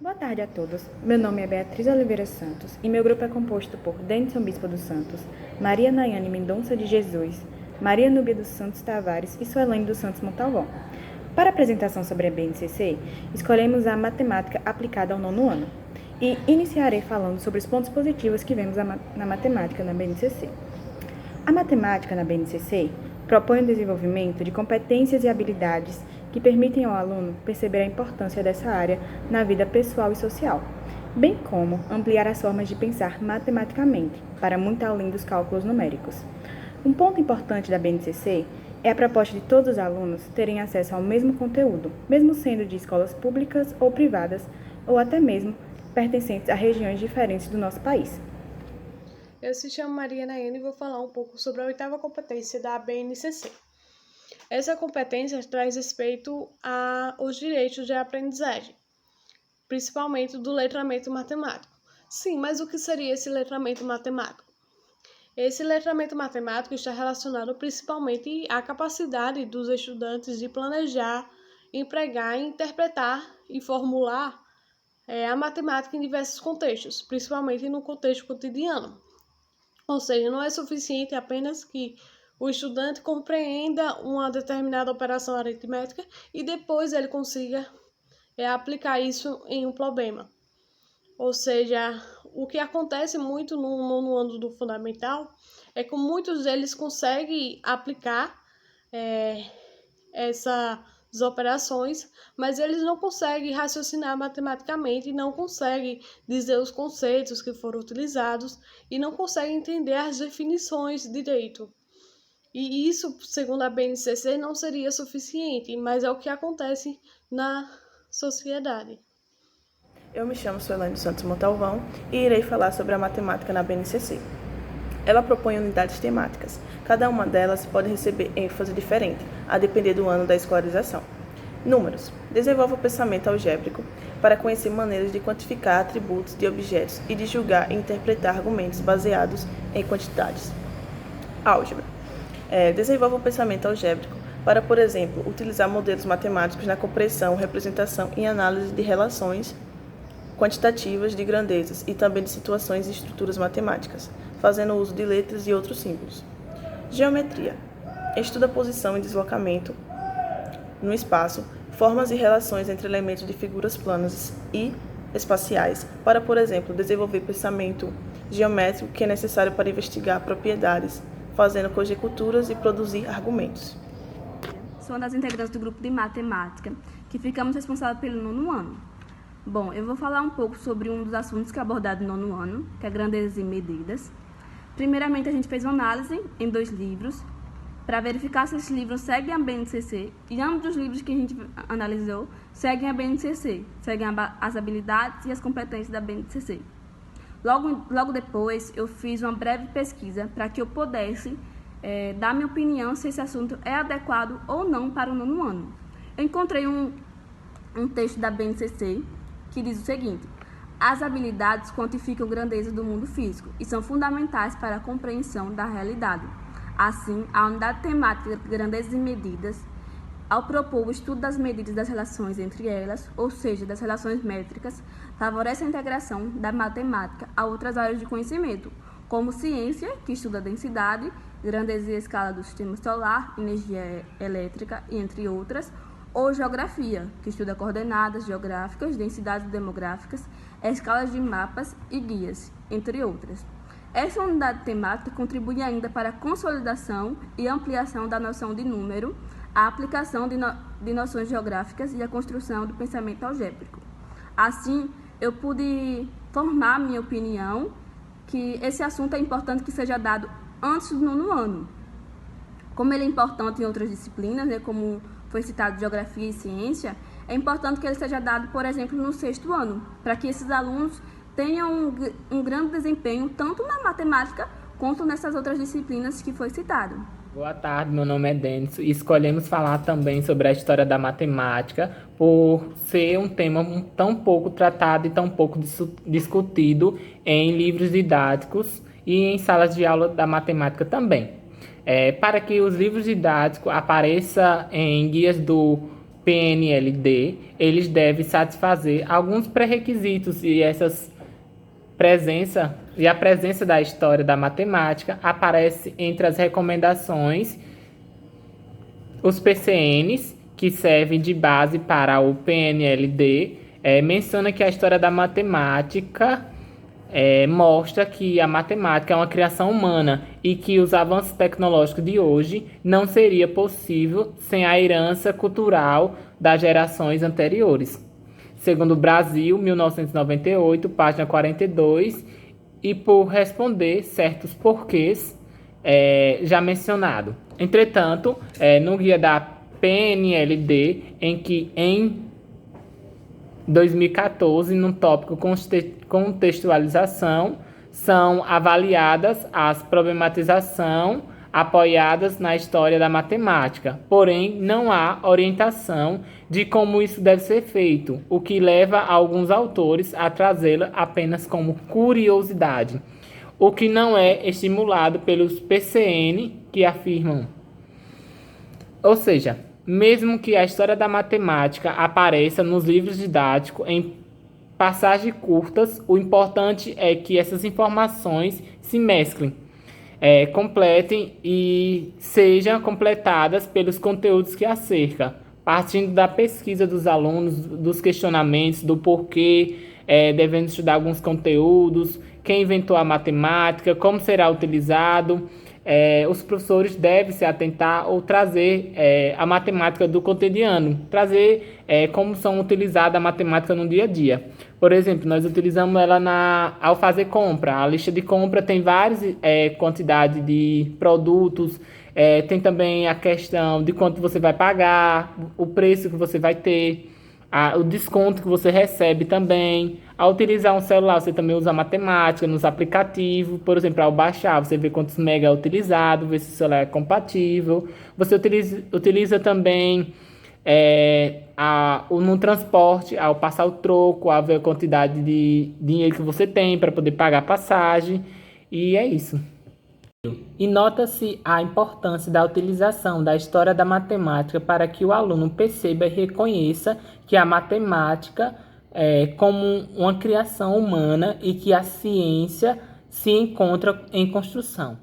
Boa tarde a todos. Meu nome é Beatriz Oliveira Santos e meu grupo é composto por Denison Bispo dos Santos, Maria Nayane Mendonça de Jesus, Maria Núbia dos Santos Tavares e Suelane dos Santos Montalvão. Para a apresentação sobre a BNCC, escolhemos a matemática aplicada ao nono ano e iniciarei falando sobre os pontos positivos que vemos na matemática na BNCC. A matemática na BNCC propõe o desenvolvimento de competências e habilidades que permitem ao aluno perceber a importância dessa área na vida pessoal e social, bem como ampliar as formas de pensar matematicamente, para muito além dos cálculos numéricos. Um ponto importante da BNCC é a proposta de todos os alunos terem acesso ao mesmo conteúdo, mesmo sendo de escolas públicas ou privadas, ou até mesmo pertencentes a regiões diferentes do nosso país. Eu se chamo Maria Nayane e vou falar um pouco sobre a oitava competência da BNCC. Essa competência traz respeito aos direitos de aprendizagem, principalmente do letramento matemático. Sim, mas o que seria esse letramento matemático? Esse letramento matemático está relacionado principalmente à capacidade dos estudantes de planejar, empregar, interpretar e formular a matemática em diversos contextos, principalmente no contexto cotidiano. Ou seja, não é suficiente apenas que o estudante compreenda uma determinada operação aritmética e depois ele consiga aplicar isso em um problema. Ou seja, o que acontece muito no nono ano do fundamental é que muitos deles conseguem aplicar essas operações, mas eles não conseguem raciocinar matematicamente, não conseguem dizer os conceitos que foram utilizados e não conseguem entender as definições direito. E isso, segundo a BNCC, não seria suficiente, mas é o que acontece na sociedade. Eu me chamo Suelane dos Santos Montalvão e irei falar sobre a matemática na BNCC. Ela propõe unidades temáticas. Cada uma delas pode receber ênfase diferente, a depender do ano da escolarização. Números. Desenvolve o pensamento algébrico para conhecer maneiras de quantificar atributos de objetos e de julgar e interpretar argumentos baseados em quantidades. Álgebra. Desenvolve o pensamento algébrico para, por exemplo, utilizar modelos matemáticos na compreensão, representação e análise de relações quantitativas de grandezas e também de situações e estruturas matemáticas, fazendo uso de letras e outros símbolos. Geometria. Estuda a posição e deslocamento no espaço, formas e relações entre elementos de figuras planas e espaciais, para, por exemplo, desenvolver pensamento geométrico que é necessário para investigar propriedades, fazendo conjecturas e produzir argumentos. Sou uma das integrantes do grupo de matemática, que ficamos responsáveis pelo nono ano. Bom, eu vou falar um pouco sobre um dos assuntos que é abordado no nono ano, que é grandezas e medidas. Primeiramente, a gente fez uma análise em 2 livros, para verificar se esses livros seguem a BNCC, e ambos os livros que a gente analisou seguem a BNCC, seguem as habilidades e as competências da BNCC. Logo depois, eu fiz uma breve pesquisa para que eu pudesse dar minha opinião se esse assunto é adequado ou não para o nono ano. Eu encontrei um texto da BNCC que diz o seguinte: as habilidades quantificam a grandeza do mundo físico e são fundamentais para a compreensão da realidade. Assim, a unidade temática de grandezas e medidas, ao propor o estudo das medidas das relações entre elas, ou seja, das relações métricas, favorece a integração da matemática a outras áreas de conhecimento, como ciência, que estuda a densidade, grandeza e escala do sistema solar, energia elétrica, entre outras, ou geografia, que estuda coordenadas geográficas, densidades demográficas, escalas de mapas e guias, entre outras. Essa unidade temática contribui ainda para a consolidação e ampliação da noção de número, a aplicação de noções geográficas e a construção do pensamento algébrico. Assim, eu pude formar minha opinião que esse assunto é importante que seja dado antes do nono ano. Como ele é importante em outras disciplinas, como foi citado Geografia e Ciência, é importante que ele seja dado, por exemplo, no 6º ano, para que esses alunos tenham um grande desempenho tanto na matemática quanto nessas outras disciplinas que foi citado. Boa tarde, meu nome é Denison e escolhemos falar também sobre a história da matemática por ser um tema tão pouco tratado e tão pouco discutido em livros didáticos e em salas de aula da matemática também. Para que os livros didáticos apareçam em guias do PNLD, eles devem satisfazer alguns pré-requisitos e a presença da história da matemática aparece entre as recomendações. Os PCNs, que servem de base para o PNLD, menciona que a história da matemática mostra que a matemática é uma criação humana e que os avanços tecnológicos de hoje não seria possível sem a herança cultural das gerações anteriores. Segundo o Brasil, 1998, página 42, e por responder certos porquês já mencionado. Entretanto, no guia da PNLD, em 2014, no tópico contextualização, são avaliadas as problematizações apoiadas na história da matemática, porém não há orientação de como isso deve ser feito, o que leva alguns autores a trazê-la apenas como curiosidade, o que não é estimulado pelos PCN, que afirmam. Ou seja, mesmo que a história da matemática apareça nos livros didáticos em passagens curtas, o importante é que essas informações se mesclem, completem e sejam completadas pelos conteúdos que a cercam, partindo da pesquisa dos alunos, dos questionamentos, do porquê devendo estudar alguns conteúdos, quem inventou a matemática, como será utilizado. Os professores devem se atentar ou trazer a matemática do cotidiano, trazer como são utilizada a matemática no dia a dia. Por exemplo, nós utilizamos ela ao fazer compra. A lista de compra tem várias quantidades de produtos, tem também a questão de quanto você vai pagar, o preço que você vai ter, o desconto que você recebe também. Ao utilizar um celular, você também usa matemática nos aplicativos. Por exemplo, ao baixar, você vê quantos mega é utilizado, vê se o celular é compatível. Você utiliza também no transporte, ao passar o troco, ao ver a quantidade de dinheiro que você tem para poder pagar a passagem. E é isso. E nota-se a importância da utilização da história da matemática para que o aluno perceba e reconheça que a matemática é como uma criação humana e que a ciência se encontra em construção.